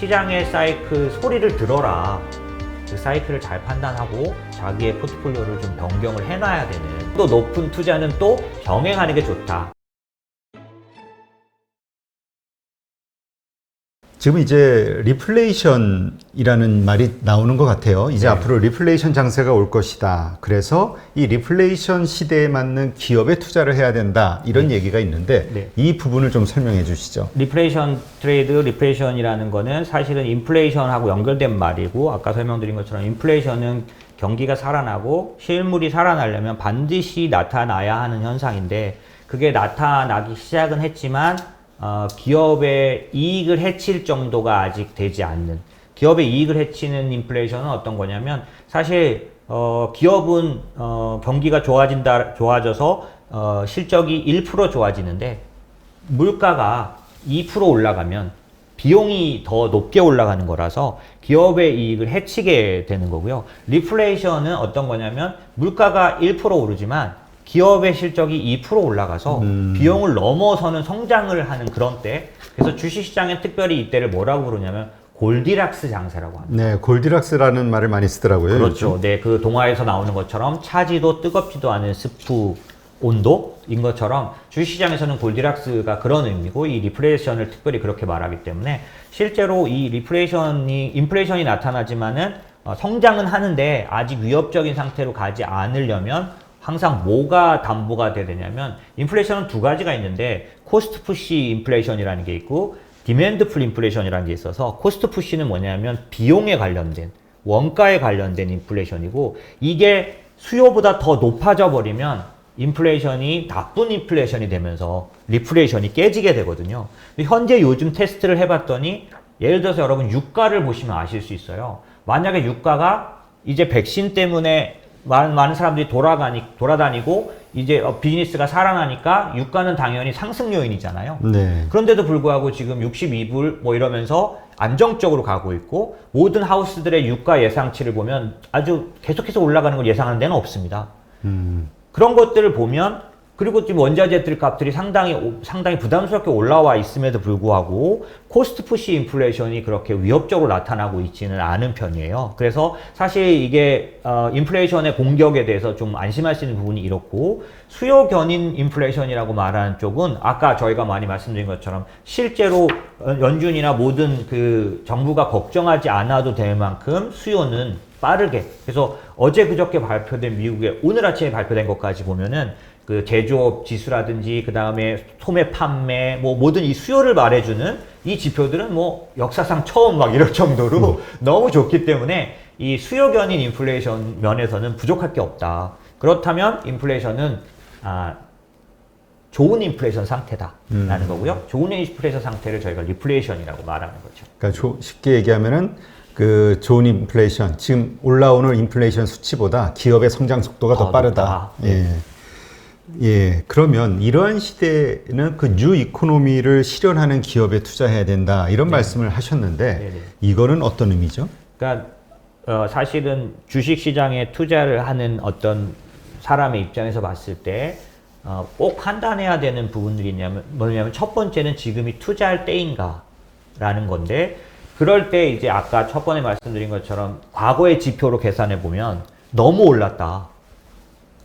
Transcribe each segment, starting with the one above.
시장의 사이클 소리를 들어라. 그 사이클을 잘 판단하고 자기의 포트폴리오를 좀 변경을 해놔야 되는, 또 높은 투자는 또 병행하는 게 좋다. 지금 이제 리플레이션이라는 말이 나오는 것 같아요. 이제 네. 앞으로 리플레이션 장세가 올 것이다. 그래서 이 리플레이션 시대에 맞는 기업에 투자를 해야 된다. 이런 얘기가 있는데 네. 이 부분을 좀 설명해 주시죠. 리플레이션 트레이드, 리플레이션이라는 거는 사실은 인플레이션하고 연결된 말이고, 아까 설명드린 것처럼 인플레이션은 경기가 살아나고 실물이 살아나려면 반드시 나타나야 하는 현상인데, 그게 나타나기 시작은 했지만 기업의 이익을 해칠 정도가 아직 되지 않는, 기업의 이익을 해치는 인플레이션은 어떤 거냐면, 사실 기업은 경기가 좋아져서 실적이 1% 좋아지는데 물가가 2% 올라가면 비용이 더 높게 올라가는 거라서 기업의 이익을 해치게 되는 거고요. 리플레이션은 어떤 거냐면 물가가 1% 오르지만 기업의 실적이 2% 올라가서 비용을 넘어서는 성장을 하는 그런 때, 그래서 주식시장에 특별히 이때를 뭐라고 부르냐면 골디락스 장세라고 합니다. 네, 골디락스라는 말을 많이 쓰더라고요. 그렇죠. 요즘. 네, 그 동화에서 나오는 것처럼 차지도 뜨겁지도 않은 스프 온도인 것처럼 주식시장에서는 골디락스가 그런 의미고, 이 리플레이션을 특별히 그렇게 말하기 때문에 실제로 이 인플레이션이 나타나지만은 성장은 하는데 아직 위협적인 상태로 가지 않으려면 항상 뭐가 담보가 돼야 되냐면, 인플레이션은 두 가지가 있는데 코스트 푸시 인플레이션이라는 게 있고 디맨드 풀 인플레이션이라는 게 있어서, 코스트 푸시는 뭐냐면 비용에 관련된, 원가에 관련된 인플레이션이고, 이게 수요보다 더 높아져 버리면 인플레이션이 나쁜 인플레이션이 되면서 리플레이션이 깨지게 되거든요. 현재 요즘 테스트를 해봤더니, 예를 들어서 여러분 유가를 보시면 아실 수 있어요. 만약에 유가가 이제 백신 때문에 많은 사람들이 돌아다니고 이제 비즈니스가 살아나니까 유가는 당연히 상승 요인이잖아요. 네. 그런데도 불구하고 지금 62불 뭐 이러면서 안정적으로 가고 있고, 모든 하우스들의 유가 예상치를 보면 아주 계속해서 올라가는 걸 예상하는 데는 없습니다. 그런 것들을 보면, 그리고 지금 원자재들 값들이 상당히 부담스럽게 올라와 있음에도 불구하고 코스트 푸시 인플레이션이 그렇게 위협적으로 나타나고 있지는 않은 편이에요. 그래서 사실 이게 인플레이션의 공격에 대해서 좀 안심할 수 있는 부분이 이렇고, 수요 견인 인플레이션이라고 말하는 쪽은 아까 저희가 많이 말씀드린 것처럼 실제로 연준이나 모든 그 정부가 걱정하지 않아도 될 만큼 수요는 빠르게, 그래서 어제 그저께 발표된 미국의 오늘 아침에 발표된 것까지 보면은 그 제조업 지수라든지 그 다음에 소매 판매 뭐 모든 이 수요를 말해주는 이 지표들은 뭐 역사상 처음 막 이럴 정도로 너무 좋기 때문에 이 수요 견인 인플레이션 면에서는 부족할 게 없다. 그렇다면 인플레이션은 좋은 인플레이션 상태다라는 거고요. 좋은 인플레이션 상태를 저희가 리플레이션이라고 말하는 거죠. 그러니까 쉽게 얘기하면은 그 좋은 인플레이션, 지금 올라오는 인플레이션 수치보다 기업의 성장 속도가 더 빠르다. 예. 예, 그러면 이러한 시대에는 그 뉴 이코노미를 실현하는 기업에 투자해야 된다, 이런 말씀을 하셨는데, 네네. 이거는 어떤 의미죠? 그러니까 사실은 주식시장에 투자를 하는 어떤 사람의 입장에서 봤을 때 꼭 판단해야 되는 부분들이 뭐냐면 첫 번째는 지금이 투자할 때인가 라는 건데, 그럴 때 이제 아까 첫 번에 말씀드린 것처럼 과거의 지표로 계산해 보면 너무 올랐다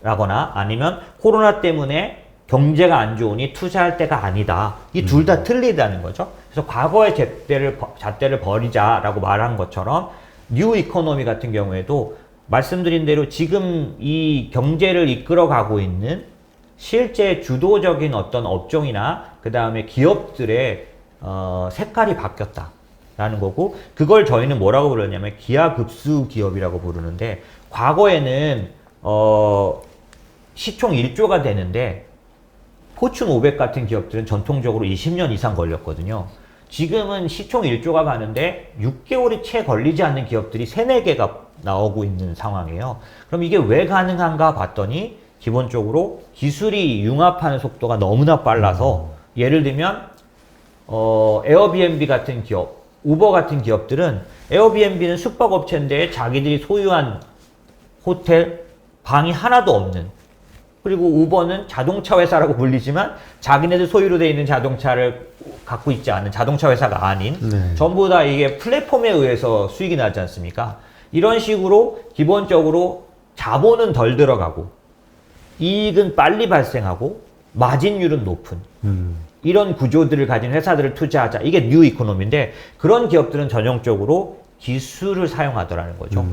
라거나, 아니면 코로나 때문에 경제가 안 좋으니 투자할 때가 아니다, 이 둘 다 틀리다는 거죠. 그래서 과거의 잣대를 버리자라고 말한 것처럼 뉴 이코노미 같은 경우에도 말씀드린 대로 지금 이 경제를 이끌어가고 있는 실제 주도적인 어떤 업종이나 그 다음에 기업들의 색깔이 바뀌었다라는 거고, 그걸 저희는 뭐라고 부르냐면 기하급수 기업이라고 부르는데, 과거에는 시총 1조가 되는데 포춘 500 같은 기업들은 전통적으로 20년 이상 걸렸거든요. 지금은 시총 1조가 가는데 6개월이 채 걸리지 않는 기업들이 3, 4개가 나오고 있는 상황이에요. 그럼 이게 왜 가능한가 봤더니, 기본적으로 기술이 융합하는 속도가 너무나 빨라서, 예를 들면 에어비앤비 같은 기업, 우버 같은 기업들은, 에어비앤비는 숙박업체인데 자기들이 소유한 호텔 방이 하나도 없는, 그리고 우버는 자동차 회사라고 불리지만 자기네들 소유로 돼 있는 자동차를 갖고 있지 않은 자동차 회사가 아닌 네. 전부 다 이게 플랫폼에 의해서 수익이 나지 않습니까? 이런 식으로 기본적으로 자본은 덜 들어가고 이익은 빨리 발생하고 마진율은 높은 이런 구조들을 가진 회사들을 투자하자. 이게 뉴 이코노미인데 그런 기업들은 전형적으로 기술을 사용하더라는 거죠.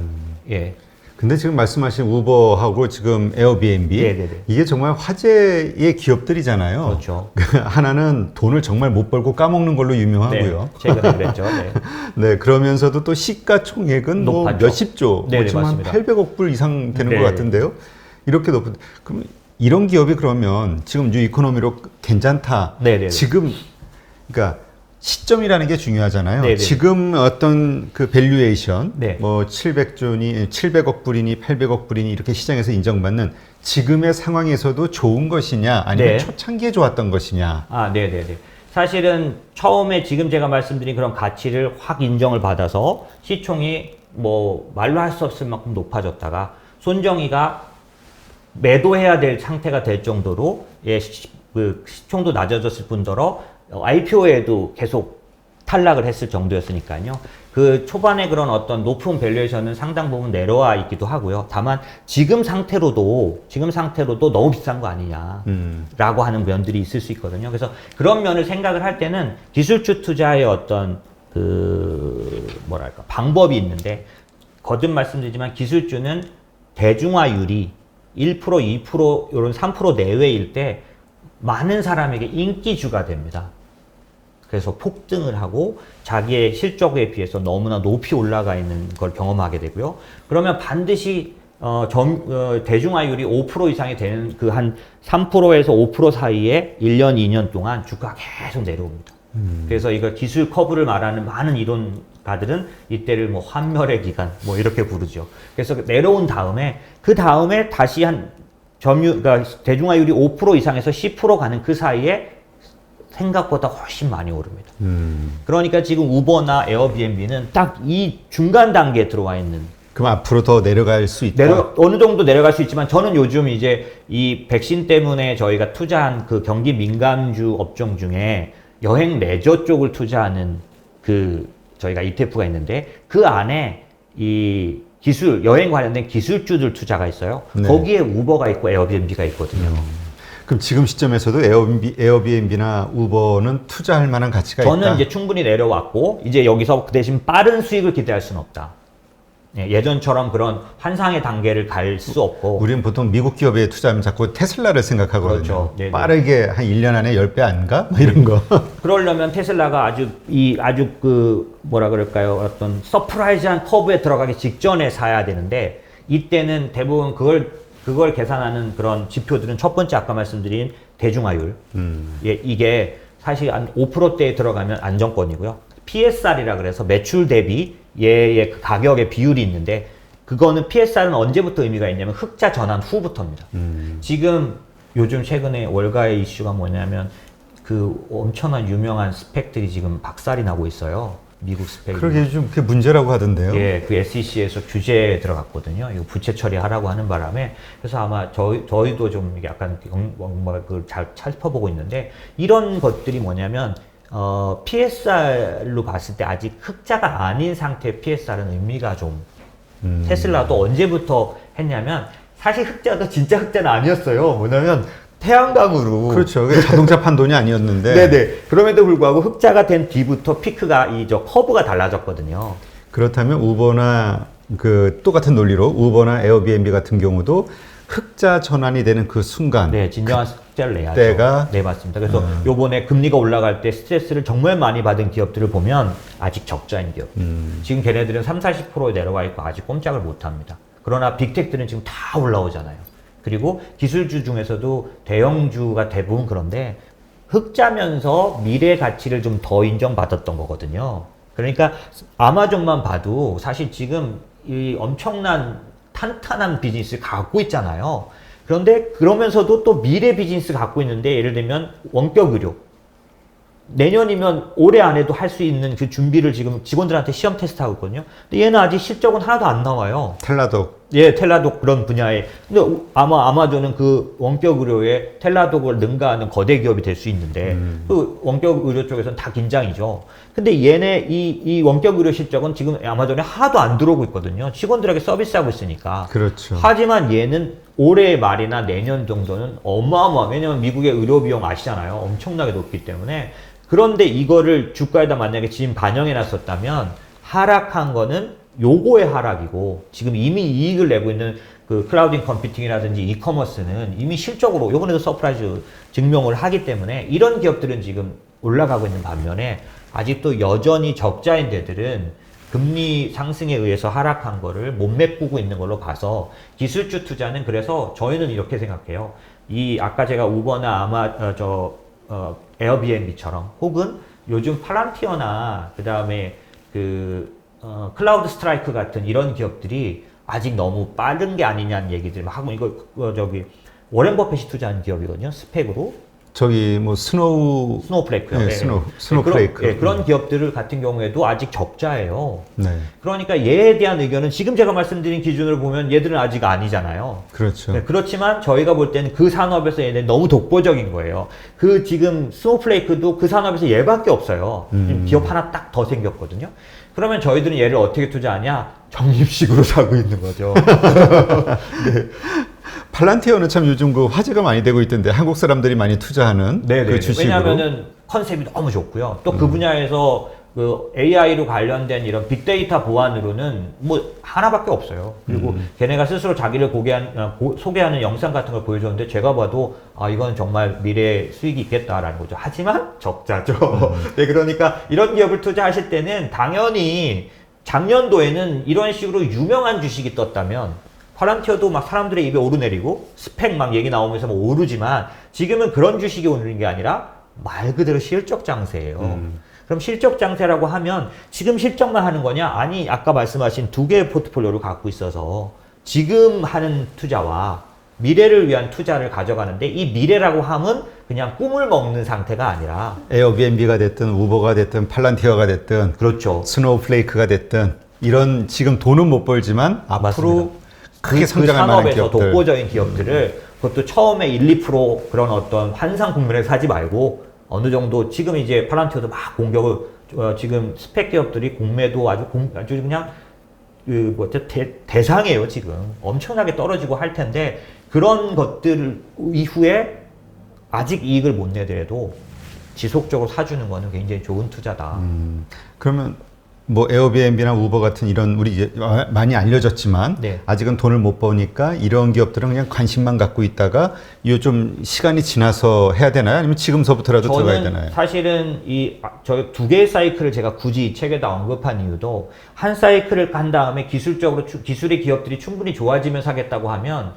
예. 근데 지금 말씀하신 우버하고 지금 에어비앤비 네네네. 이게 정말 화제의 기업들이잖아요. 그렇죠. 하나는 돈을 정말 못 벌고 까먹는 걸로 유명하고요. 네, 최근에 그랬죠. 네. 네, 그러면서도 또 시가총액은 뭐 높았죠. 몇십조, 네네, 지금 한 맞습니다. 800억 불 이상 되는 네네. 것 같은데요. 이렇게 높은 그럼 이런 기업이 그러면 지금 뉴 이코노미로 괜찮다. 네네네. 지금 그러니까 시점이라는 게 중요하잖아요. 네네. 지금 어떤 그 밸류에이션, 네. 뭐 700억 불이니 800억 불이니 이렇게 시장에서 인정받는 지금의 상황에서도 좋은 것이냐, 아니면 네. 초창기에 좋았던 것이냐. 아, 네네네. 사실은 처음에 지금 제가 말씀드린 그런 가치를 확 인정을 받아서 시총이 뭐 말로 할 수 없을 만큼 높아졌다가 손정희가 매도해야 될 상태가 될 정도로 그 시총도 낮아졌을 뿐더러 IPO에도 계속 탈락을 했을 정도였으니까요. 그 초반에 그런 어떤 높은 밸류에이션은 상당 부분 내려와 있기도 하고요. 다만 지금 상태로도 너무 비싼 거 아니냐라고 하는 면들이 있을 수 있거든요. 그래서 그런 면을 생각을 할 때는 기술주 투자의 어떤 그 뭐랄까 방법이 있는데 거듭 말씀드리지만 기술주는 대중화율이 1%, 2%, 이런 3% 내외일 때 많은 사람에게 인기주가 됩니다. 그래서 폭등을 하고 자기의 실적에 비해서 너무나 높이 올라가 있는 걸 경험하게 되고요. 그러면 반드시 대중화율이 5% 이상이 되는 그 한 3%에서 5% 사이에 1년, 2년 동안 주가가 계속 내려옵니다. 그래서 이거 기술 커브를 말하는 많은 이론가들은 이때를 뭐 환멸의 기간 뭐 이렇게 부르죠. 그래서 내려온 다음에 그 다음에 다시 한 그러니까 대중화율이 5% 이상에서 10% 가는 그 사이에 생각보다 훨씬 많이 오릅니다. 그러니까 지금 우버나 에어비앤비는 딱 이 중간 단계에 들어와 있는. 그럼 앞으로 더 내려갈 수 있다. 어느 정도 내려갈 수 있지만 저는 요즘 이제 이 백신 때문에 저희가 투자한 그 경기 민감주 업종 중에 여행 레저 쪽을 투자하는 그 저희가 ETF가 있는데 그 안에 이 여행 관련된 기술주들 투자가 있어요. 네. 거기에 우버가 있고 에어비앤비가 있거든요. 그럼 지금 시점에서도 에어비앤비나 우버는 투자할 만한 가치가 있다? 저는 이제 충분히 내려왔고 이제 여기서 그 대신 빠른 수익을 기대할 수는 없다. 예전처럼 그런 환상의 단계를 갈 수 없고. 우리는 보통 미국 기업에 투자하면 자꾸 테슬라를 생각하거든요. 그렇죠. 네네. 빠르게 한 1년 안에 10배 안 가? 뭐 이런 거. 그러려면 테슬라가 아주 그 뭐라 그럴까요? 어떤 서프라이즈한 커브에 들어가기 직전에 사야 되는데 이때는 대부분 그걸 계산하는 그런 지표들은 첫 번째 아까 말씀드린 대중화율. 이게 사실 한 5%대에 들어가면 안정권이고요. PSR이라 그래서 매출 대비 얘의 그 가격의 비율이 있는데 그거는 PSR은 언제부터 의미가 있냐면 흑자 전환 후부터입니다. 지금 요즘 최근에 월가의 이슈가 뭐냐면 그 엄청난 유명한 스펙들이 지금 박살이 나고 있어요. 미국 스펙이. 그러게 좀 그게 문제라고 하던데요. 예, 그 SEC에서 규제에 들어갔거든요. 이거 부채 처리하라고 하는 바람에. 그래서 아마 저희도 좀 약간 잘 살펴보고 있는데 이런 것들이 뭐냐면 PSR로 봤을 때 아직 흑자가 아닌 상태의 PSR은 의미가 좀 테슬라도 언제부터 했냐면 사실 흑자도 진짜 흑자는 아니었어요. 뭐냐면 태양광으로. 그렇죠. 그게 자동차 판돈이 아니었는데. 네네. 그럼에도 불구하고 흑자가 된 뒤부터 피크가 커브가 달라졌거든요. 그렇다면 우버나 그 똑같은 논리로 우버나 에어비앤비 같은 경우도 흑자 전환이 되는 그 순간. 네, 진정한 흑자를 내야죠. 때가. 네, 맞습니다. 그래서 요번에 금리가 올라갈 때 스트레스를 정말 많이 받은 기업들을 보면 아직 적자인 기업. 지금 걔네들은 30-40% 내려와 있고 아직 꼼짝을 못 합니다. 그러나 빅텍들은 지금 다 올라오잖아요. 그리고 기술주 중에서도 대형주가 대부분 그런데 흑자면서 미래 가치를 좀 더 인정받았던 거거든요. 그러니까 아마존만 봐도 사실 지금 이 엄청난 탄탄한 비즈니스를 갖고 있잖아요. 그런데 그러면서도 또 미래 비즈니스 갖고 있는데 예를 들면 원격 의료. 내년이면 올해 안에도 할 수 있는 그 준비를 지금 직원들한테 시험 테스트하고 있거든요. 근데 얘는 아직 실적은 하나도 안 나와요. 텔라독. 예, 텔라독 그런 분야에. 근데 아마 아마존은 그 원격 의료에 텔라독을 능가하는 거대 기업이 될 수 있는데, 그 원격 의료 쪽에서는 다 긴장이죠. 근데 얘네 이 원격 의료 실적은 지금 아마존에 하나도 안 들어오고 있거든요. 직원들에게 서비스하고 있으니까. 그렇죠. 하지만 얘는 올해 말이나 내년 정도는 어마어마한, 왜냐면 미국의 의료 비용 아시잖아요. 엄청나게 높기 때문에. 그런데 이거를 주가에다 만약에 지금 반영해 놨었다면 하락한 거는 요거의 하락이고, 지금 이미 이익을 내고 있는 그 클라우딩 컴퓨팅이라든지 이커머스는 이미 실적으로 요번에도 서프라이즈 증명을 하기 때문에 이런 기업들은 지금 올라가고 있는 반면에 아직도 여전히 적자인 데들은 금리 상승에 의해서 하락한 거를 못 메꾸고 있는 걸로 봐서 기술주 투자는, 그래서 저희는 이렇게 생각해요. 이 아까 제가 우버나 에어비앤비처럼, 혹은 요즘 팔란티어나 그 다음에 클라우드 스트라이크 같은 이런 기업들이 아직 너무 빠른 게 아니냐는 얘기들 막 하고, 이거 워렌 버핏이 투자한 기업이거든요. 스펙으로. 저기 뭐 스노우플레이크요. 네, 스노우플레이크. 그런 기업들 같은 경우에도 아직 적자예요. 네. 그러니까 얘에 대한 의견은 지금 제가 말씀드린 기준으로 보면 얘들은 아직 아니잖아요. 그렇죠. 네, 그렇지만 저희가 볼 때는 그 산업에서 얘네 너무 독보적인 거예요. 그 지금 스노우플레이크도 그 산업에서 얘밖에 없어요. 기업 하나 딱 더 생겼거든요. 그러면 저희들은 얘를 어떻게 투자하냐? 적립식으로 사고 있는 거죠. 네. 팔란티어는 참 요즘 그 화제가 많이 되고 있던데, 한국 사람들이 많이 투자하는 그 주식으로. 왜냐하면은 컨셉이 너무 좋고요. 또 그 분야에서 그 AI로 관련된 이런 빅데이터 보안으로는 뭐 하나밖에 없어요. 그리고 걔네가 스스로 자기를 소개하는 영상 같은 걸 보여줬는데, 제가 봐도 아, 이건 정말 미래에 수익이 있겠다라는 거죠. 하지만 적자죠. 네, 그러니까 이런 기업을 투자하실 때는 당연히 작년도에는 이런 식으로 유명한 주식이 떴다면, 팔란티어도 막 사람들의 입에 오르내리고 스펙 막 얘기 나오면서 뭐 오르지만, 지금은 그런 주식이 오르는 게 아니라 말 그대로 실적 장세예요. 그럼 실적 장세라고 하면 지금 실적만 하는 거냐? 아니, 아까 말씀하신 두 개의 포트폴리오를 갖고 있어서 지금 하는 투자와 미래를 위한 투자를 가져가는데, 이 미래라고 함은 그냥 꿈을 먹는 상태가 아니라, 에어비앤비가 됐든 우버가 됐든 팔란티어가 됐든, 그렇죠. 스노우플레이크가 됐든, 이런 지금 돈은 못 벌지만 앞으로 맞습니다. 크게 성장할 만한 산업에서 기업들. 독보적인 기업들을, 그것도 처음에 1~2% 그런 어떤 환상 국면을 사지 말고, 어느 정도 지금 이제 팔란티어도 막 공격을, 지금 스펙 기업들이 공매도 아주 그냥 대상이에요. 지금 엄청나게 떨어지고 할 텐데, 그런 것들 이후에 아직 이익을 못 내더라도 지속적으로 사주는 거는 굉장히 좋은 투자다. 그러면 뭐 에어비앤비나 우버 같은 이런, 우리 이제 많이 알려졌지만 네. 아직은 돈을 못 버니까 이런 기업들은 그냥 관심만 갖고 있다가 이 좀 시간이 지나서 해야 되나요? 아니면 지금서부터라도 들어가야 되나요? 사실은 저 두 개의 사이클을 제가 굳이 이 책에다 언급한 이유도, 한 사이클을 간 다음에 기술의 기업들이 충분히 좋아지면 사겠다고 하면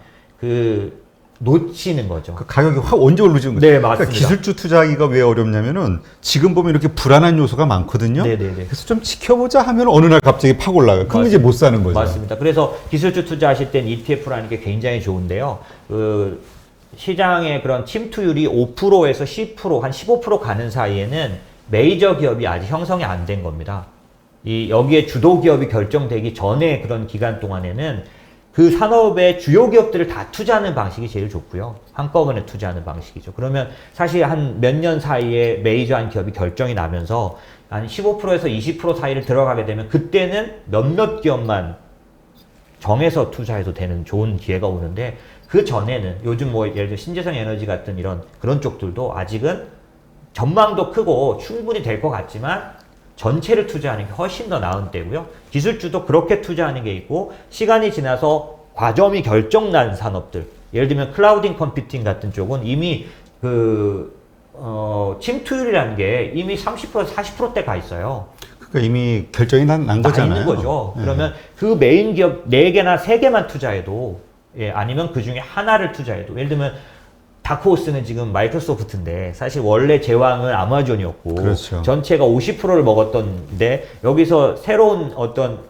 놓치는 거죠. 그 가격이 확 언제 오르지? 네, 맞습니다. 그러니까 기술주 투자하기가 왜 어렵냐면은 지금 보면 이렇게 불안한 요소가 많거든요. 네네네. 그래서 좀 지켜보자 하면 어느 날 갑자기 팍 올라가요. 그럼 이제 못 사는 거죠. 맞습니다. 그래서 기술주 투자하실 땐 ETF라는 게 굉장히 좋은데요. 시장의 그런 침투율이 5%에서 10%, 한 15% 가는 사이에는 메이저 기업이 아직 형성이 안 된 겁니다. 여기에 주도 기업이 결정되기 전에 그런 기간 동안에는 그 산업의 주요 기업들을 다 투자하는 방식이 제일 좋고요. 한꺼번에 투자하는 방식이죠. 그러면 사실 한 몇 년 사이에 메이저한 기업이 결정이 나면서 한 15%에서 20% 사이를 들어가게 되면, 그때는 몇몇 기업만 정해서 투자해도 되는 좋은 기회가 오는데, 그 전에는 요즘 뭐 예를 들어 신재생 에너지 같은 그런 쪽들도 아직은 전망도 크고 충분히 될 것 같지만 전체를 투자하는 게 훨씬 더 나은 때고요. 기술주도 그렇게 투자하는 게 있고, 시간이 지나서 과점이 결정난 산업들, 예를 들면 클라우딩 컴퓨팅 같은 쪽은 이미 침투율이라는 게 이미 30%, 40%대 가 있어요. 그러니까 이미 결정이 난 거잖아요. 있는 거죠. 네. 그러면 그 메인 기업 4개나 3개만 투자해도, 아니면 그 중에 하나를 투자해도, 예를 들면 다크호스는 지금 마이크로소프트인데 사실 원래 제왕은 아마존이었고, 그렇죠. 전체가 50%를 먹었던데, 여기서 새로운 어떤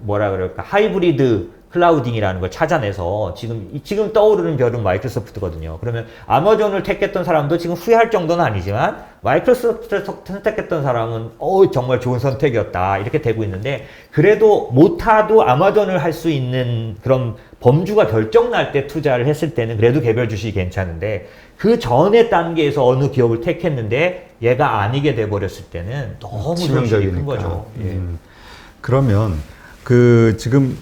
뭐라 그럴까, 하이브리드 클라우딩이라는 걸 찾아내서 지금 떠오르는 별은 마이크로소프트거든요. 그러면 아마존을 택했던 사람도 지금 후회할 정도는 아니지만 마이크로소프트를 선택했던 사람은 정말 좋은 선택이었다 이렇게 되고 있는데, 그래도 못하도 아마존을 할 수 있는 그런 범주가 결정 날 때 투자를 했을 때는 그래도 개별 주식이 괜찮은데, 그 전의 단계에서 어느 기업을 택했는데 얘가 아니게 돼 버렸을 때는 너무 손실이 큰 거죠. 예. 그러면 그 지금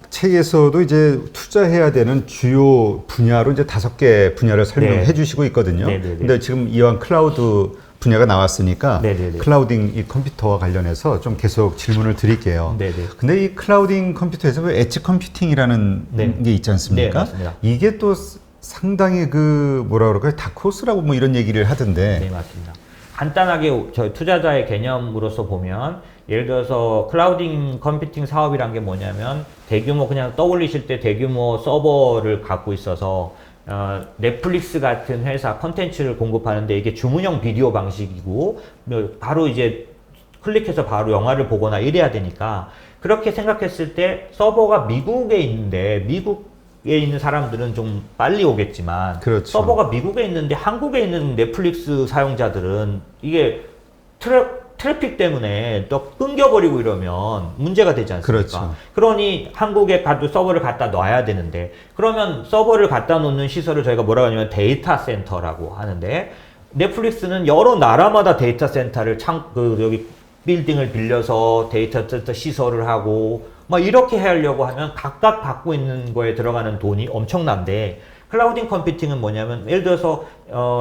책에서도 이제 투자해야 되는 주요 분야로 이제 5개 분야를 설명해 네. 주시고 있거든요. 네네네. 근데 지금 이왕 클라우드 분야가 나왔으니까 네네네. 클라우딩 이 컴퓨터와 관련해서 좀 계속 질문을 드릴게요. 네네. 근데 이 클라우딩 컴퓨터에서 왜 엣지 컴퓨팅이라는 네. 게 있지 않습니까? 네, 맞습니다. 이게 또 상당히 그 뭐라 그럴까요? 다크호스라고 뭐 이런 얘기를 하던데. 네, 맞습니다. 간단하게 저희 투자자의 개념으로서 보면, 예를 들어서 클라우딩 컴퓨팅 사업이란 게 뭐냐면, 대규모 그냥 떠올리실 때 대규모 서버를 갖고 있어서 넷플릭스 같은 회사 컨텐츠를 공급하는데, 이게 주문형 비디오 방식이고 바로 이제 클릭해서 바로 영화를 보거나 이래야 되니까, 그렇게 생각했을 때 서버가 미국에 있는데 미국에 있는 사람들은 좀 빨리 오겠지만, 그렇죠. 서버가 미국에 있는데 한국에 있는 넷플릭스 사용자들은 이게 트래픽 때문에 또 끊겨버리고 이러면 문제가 되지 않습니까? 그렇죠. 그러니 한국에 가도 서버를 갖다 놔야 되는데, 그러면 서버를 갖다 놓는 시설을 저희가 뭐라고 하냐면 데이터 센터라고 하는데, 넷플릭스는 여러 나라마다 데이터 센터를 여기 빌딩을 빌려서 데이터 센터 시설을 하고 막 이렇게 하려고 하면 각각 갖고 있는 거에 들어가는 돈이 엄청난데, 클라우딩 컴퓨팅은 뭐냐면, 예를 들어서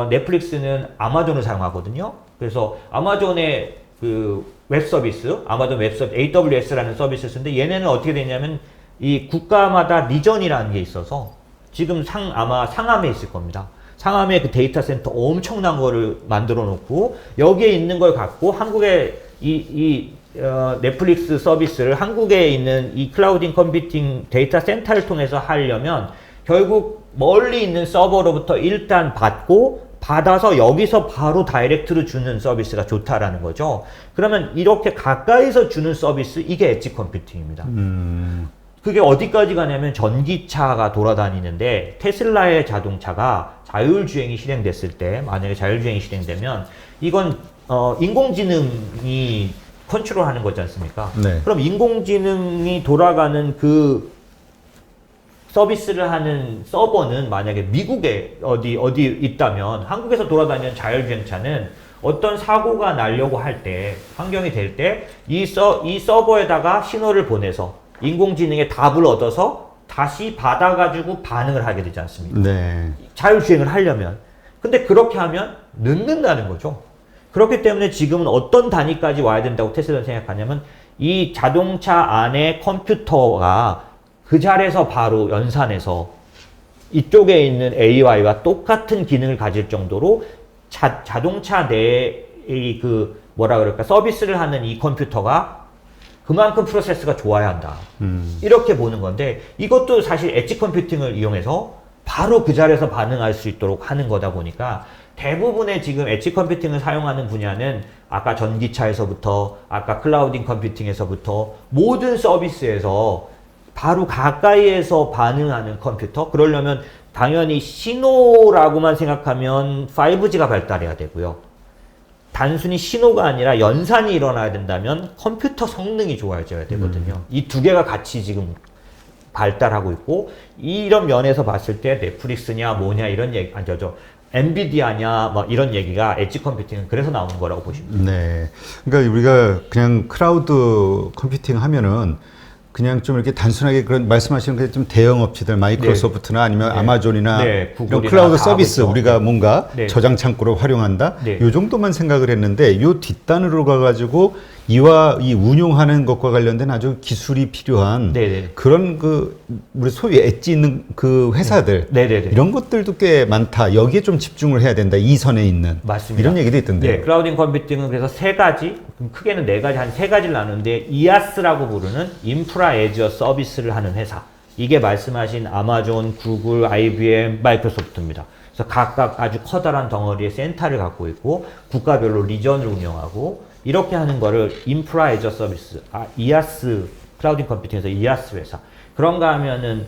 넷플릭스는 아마존을 사용하거든요. 그래서 아마존의 그 웹 서비스, 아마존 웹 서비스, AWS라는 서비스를 쓰는데, 얘네는 어떻게 되냐면 이 국가마다 리전이라는 게 있어서, 지금 아마 상암에 있을 겁니다. 상암에 그 데이터 센터 엄청난 거를 만들어 놓고, 여기에 있는 걸 갖고 한국에 넷플릭스 서비스를 한국에 있는 이 클라우딩 컴퓨팅 데이터 센터를 통해서 하려면 결국 멀리 있는 서버로부터 일단 받아서 여기서 바로 다이렉트로 주는 서비스가 좋다라는 거죠. 그러면 이렇게 가까이서 주는 서비스, 이게 엣지 컴퓨팅입니다. 그게 어디까지 가냐면, 전기차가 돌아다니는데 테슬라의 자동차가 자율주행이 실행됐을 때, 만약에 자율주행이 실행되면 이건 인공지능이 컨트롤하는 거지 않습니까? 네. 그럼 인공지능이 돌아가는 그 서비스를 하는 서버는 만약에 미국에 어디 있다면, 한국에서 돌아다니는 자율주행차는 어떤 사고가 나려고 할 때, 환경이 될 때 이 서버에다가 신호를 보내서 인공지능의 답을 얻어서 다시 받아가지고 반응을 하게 되지 않습니까? 네. 자율주행을 하려면. 근데 그렇게 하면 늦는다는 거죠. 그렇기 때문에 지금은 어떤 단위까지 와야 된다고 테슬라는 생각하냐면, 이 자동차 안에 컴퓨터가 그 자리에서 바로 연산해서 이쪽에 있는 AI와 똑같은 기능을 가질 정도로 자동차 내의 그 뭐라 그럴까, 서비스를 하는 이 컴퓨터가 그만큼 프로세스가 좋아야 한다. 이렇게 보는 건데, 이것도 사실 엣지 컴퓨팅을 이용해서 바로 그 자리에서 반응할 수 있도록 하는 거다 보니까, 대부분의 지금 엣지 컴퓨팅을 사용하는 분야는 아까 전기차에서부터, 아까 클라우딩 컴퓨팅에서부터 모든 서비스에서 바로 가까이에서 반응하는 컴퓨터. 그러려면 당연히 신호라고만 생각하면 5G가 발달해야 되고요. 단순히 신호가 아니라 연산이 일어나야 된다면 컴퓨터 성능이 좋아져야 되거든요. 이 두 개가 같이 지금 발달하고 있고, 이런 면에서 봤을 때 넷플릭스냐 뭐냐 이런 얘기, 엔비디아냐 뭐 이런 얘기가 엣지 컴퓨팅은 그래서 나오는 거라고 보시면 돼요. 네. 그러니까 우리가 그냥 클라우드 컴퓨팅 하면은 그냥 좀 이렇게 단순하게 그런 말씀하시는 게 좀 대형 업체들, 마이크로소프트나 아니면 아마존이나 이런 클라우드 서비스, 우리가 뭔가 저장 창고로 활용한다, 요 정도만 생각을 했는데, 요 뒷단으로 가가지고 이와 이 운용하는 것과 관련된 아주 기술이 필요한 그런 우리 소위 엣지 있는 그 회사들, 이런 것들도 꽤 많다. 여기에 좀 집중을 해야 된다. 이 선에 있는. 맞습니다. 이런 얘기도 있던데요. 네, 클라우딩 컴퓨팅은 그래서 3가지, 크게는 4가지, 한 3가지를 나누는데, IaaS라고 부르는 인프라 애저 서비스를 하는 회사. 이게 말씀하신 아마존, 구글, IBM, 마이크로소프트입니다. 그래서 각각 아주 커다란 덩어리의 센터를 갖고 있고, 국가별로 리전을 운영하고, 이렇게 하는 거를 인프라 애저 서비스, IaaS 클라우딩 컴퓨팅에서 이아스 회사. 그런가 하면은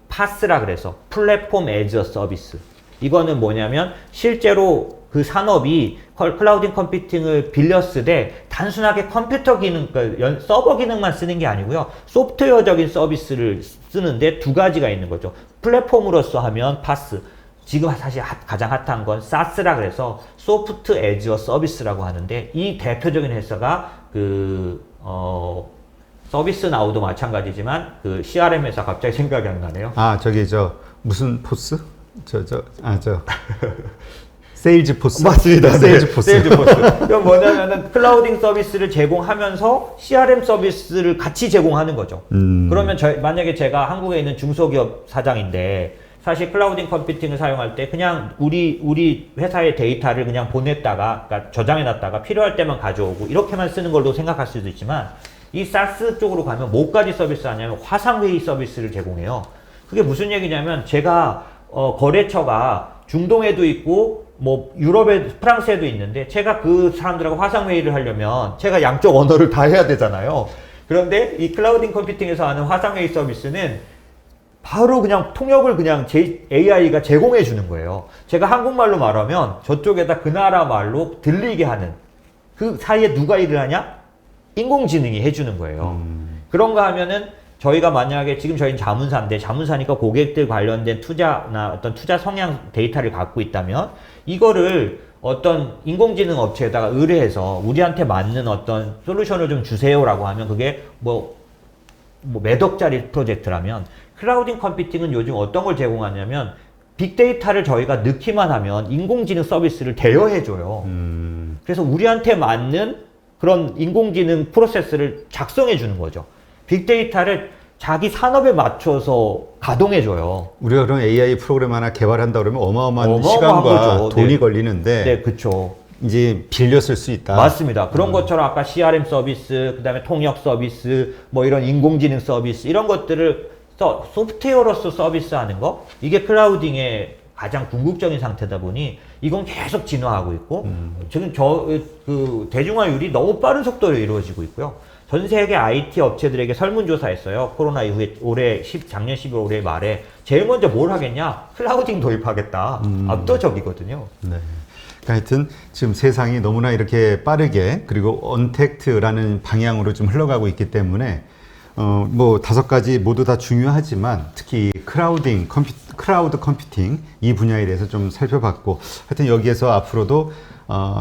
파스라 그래서 플랫폼 애즈 어 서비스. 이거는 뭐냐면 실제로 그 산업이 클라우딩 컴퓨팅을 빌렸으되 단순하게 컴퓨터 기능, 그러니까 서버 기능만 쓰는 게 아니고요. 소프트웨어적인 서비스를 쓰는데 두 가지가 있는 거죠. 플랫폼으로서 하면 파스. 지금 사실 가장 핫한 건 사스라 그래서 소프트 애즈 어 서비스라고 하는데 이 대표적인 회사가 서비스 나우도 마찬가지지만 CRM 회사 갑자기 생각이 안 나네요. 무슨 포스? 세일즈 포스. 맞습니다. 세일즈 포스. 세일즈 포스. 이건 뭐냐면은 클라우딩 서비스를 제공하면서 CRM 서비스를 같이 제공하는 거죠. 그러면 만약에 제가 한국에 있는 중소기업 사장인데 사실 클라우딩 컴퓨팅을 사용할 때 그냥 우리 회사의 데이터를 그냥 보냈다가 그러니까 저장해놨다가 필요할 때만 가져오고 이렇게만 쓰는 걸로 생각할 수도 있지만 이 사스 쪽으로 가면 뭐까지 서비스 하냐면 화상회의 서비스를 제공해요. 그게 무슨 얘기냐면 제가 거래처가 중동에도 있고 뭐 유럽에 프랑스에도 있는데 제가 그 사람들하고 화상회의를 하려면 제가 양쪽 언어를 다 해야 되잖아요. 그런데 이 클라우딩 컴퓨팅에서 하는 화상회의 서비스는 바로 그냥 통역을 그냥 AI가 제공해 주는 거예요. 제가 한국말로 말하면 저쪽에다 그 나라 말로 들리게 하는 그 사이에 누가 일을 하냐? 인공지능이 해주는 거예요. 그런가 하면은 저희가 만약에 지금 저희는 자문사인데 자문사니까 고객들 관련된 투자나 어떤 투자 성향 데이터를 갖고 있다면 이거를 어떤 인공지능 업체에다가 의뢰해서 우리한테 맞는 어떤 솔루션을 좀 주세요라고 하면 그게 뭐 몇 억짜리 프로젝트라면 클라우딩 컴퓨팅은 요즘 어떤 걸 제공하냐면 빅데이터를 저희가 넣기만 하면 인공지능 서비스를 대여해줘요. 그래서 우리한테 맞는 그런 인공지능 프로세스를 작성해 주는 거죠. 빅데이터를 자기 산업에 맞춰서 가동해줘요. 우리가 그런 AI 프로그램 하나 개발한다 그러면 어마어마한 어마어마한 시간과 거죠. 돈이 네. 걸리는데 네, 그쵸. 이제 빌려 쓸 수 있다. 맞습니다. 그런 것처럼 아까 CRM 서비스, 그 다음에 통역 서비스, 뭐 이런 인공지능 서비스, 이런 것들을 소프트웨어로서 서비스하는 거, 이게 클라우딩의 가장 궁극적인 상태다 보니 이건 계속 진화하고 있고, 지금 대중화율이 너무 빠른 속도로 이루어지고 있고요. 전 세계 IT 업체들에게 설문조사했어요. 코로나 이후에 작년 12월 올해 말에 제일 먼저 뭘 하겠냐? 클라우딩 도입하겠다. 압도적이거든요. 네. 하여튼 지금 세상이 너무나 이렇게 빠르게 그리고 언택트라는 방향으로 좀 흘러가고 있기 때문에 뭐 5가지 모두 다 중요하지만 특히 클라우드 컴퓨팅 이 분야에 대해서 좀 살펴봤고 하여튼 여기에서 앞으로도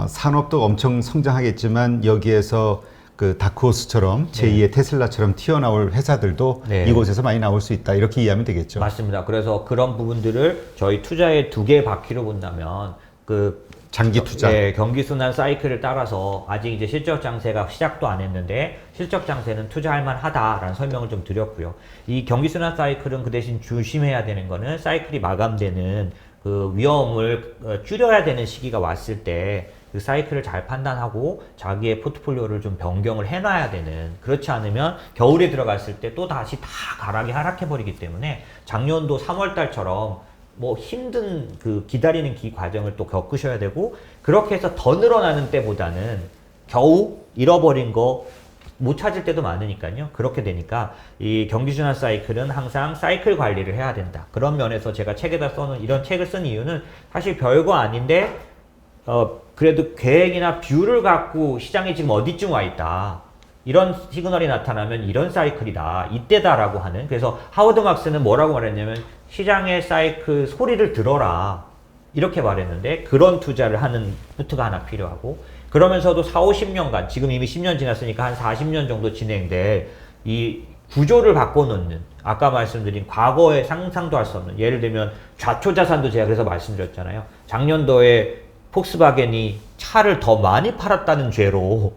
산업도 엄청 성장하겠지만 여기에서 그 다크호스처럼 제2의 테슬라처럼 튀어나올 회사들도 네. 이곳에서 많이 나올 수 있다 이렇게 이해하면 되겠죠. 맞습니다. 그래서 그런 부분들을 저희 투자의 2개의 바퀴로 본다면 장기 투자. 네, 경기순환 사이클을 따라서 아직 이제 실적 장세가 시작도 안 했는데 실적 장세는 투자할 만하다라는 설명을 좀 드렸고요. 이 경기순환 사이클은 그 대신 조심해야 되는 거는 사이클이 마감되는 그 위험을 줄여야 되는 시기가 왔을 때 그 사이클을 잘 판단하고 자기의 포트폴리오를 좀 변경을 해놔야 되는, 그렇지 않으면 겨울에 들어갔을 때 또 다시 다 가락이 하락해버리기 때문에 작년도 3월달처럼 뭐 힘든 기다리는 과정을 또 겪으셔야 되고, 그렇게 해서 더 늘어나는 때보다는 겨우 잃어버린 거 못 찾을 때도 많으니까요. 그렇게 되니까 이 경기순환 사이클은 항상 사이클 관리를 해야 된다. 그런 면에서 제가 책에다 써놓은 이런 책을 쓴 이유는 사실 별거 아닌데 그래도 계획이나 뷰를 갖고 시장이 지금 어디쯤 와 있다, 이런 시그널이 나타나면 이런 사이클이다, 이때다라고 하는, 그래서 하워드 막스는 뭐라고 말했냐면 시장의 사이클 소리를 들어라 이렇게 말했는데, 그런 투자를 하는 부트가 하나 필요하고, 그러면서도 4, 50년간 지금 이미 10년 지났으니까 한 40년 정도 진행될 이 구조를 바꿔놓는, 아까 말씀드린 과거에 상상도 할 수 없는, 예를 들면 좌초자산도 제가 그래서 말씀드렸잖아요. 작년도에 폭스바겐이 차를 더 많이 팔았다는 죄로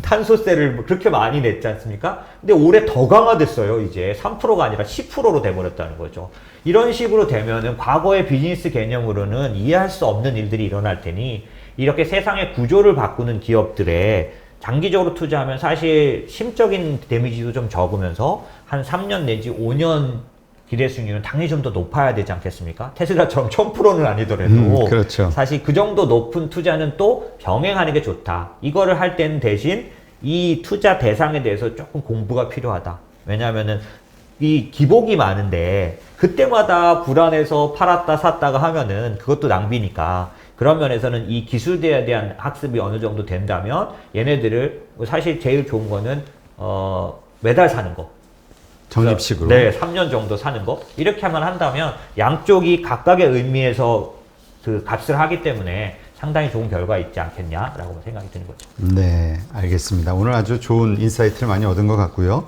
탄소세를 그렇게 많이 냈지 않습니까? 근데 올해 더 강화됐어요. 이제 3%가 아니라 10%로 돼버렸다는 거죠. 이런 식으로 되면은 과거의 비즈니스 개념으로는 이해할 수 없는 일들이 일어날 테니, 이렇게 세상의 구조를 바꾸는 기업들에 장기적으로 투자하면 사실 심적인 데미지도 좀 적으면서 한 3년 내지 5년 기대 수익률은 당연히 좀 더 높아야 되지 않겠습니까? 테슬라처럼 1000%는 아니더라도 그렇죠. 사실 그 정도 높은 투자는 또 병행하는 게 좋다. 이거를 할 때는 대신 이 투자 대상에 대해서 조금 공부가 필요하다. 왜냐하면은 이 기복이 많은데 그때마다 불안해서 팔았다 샀다가 하면은 그것도 낭비니까. 그런 면에서는 이 기술대에 대한 학습이 어느 정도 된다면 얘네들을 사실 제일 좋은 거는 매달 사는 거. 적립식으로. 네, 3년 정도 사는 거. 이렇게만 한다면 양쪽이 각각의 의미에서 그 값을 하기 때문에 상당히 좋은 결과 있지 않겠냐라고 생각이 드는 거죠. 네, 알겠습니다. 오늘 아주 좋은 인사이트를 많이 얻은 것 같고요.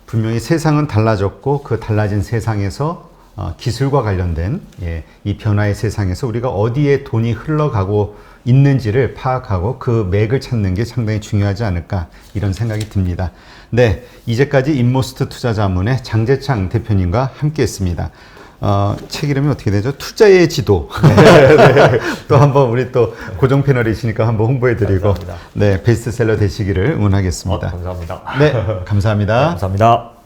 분명히 세상은 달라졌고 그 달라진 세상에서 기술과 관련된 이 변화의 세상에서 우리가 어디에 돈이 흘러가고 있는지를 파악하고 그 맥을 찾는 게 상당히 중요하지 않을까 이런 생각이 듭니다. 네, 이제까지 인모스트 투자자문의 장재창 대표님과 함께했습니다. 책 이름이 어떻게 되죠? 투자의 지도. 네. 또 한번 우리 또 고정 패널이시니까 한번 홍보해드리고 네, 베스트셀러 되시기를 응원하겠습니다. 감사합니다. 네, 감사합니다. 네, 감사합니다.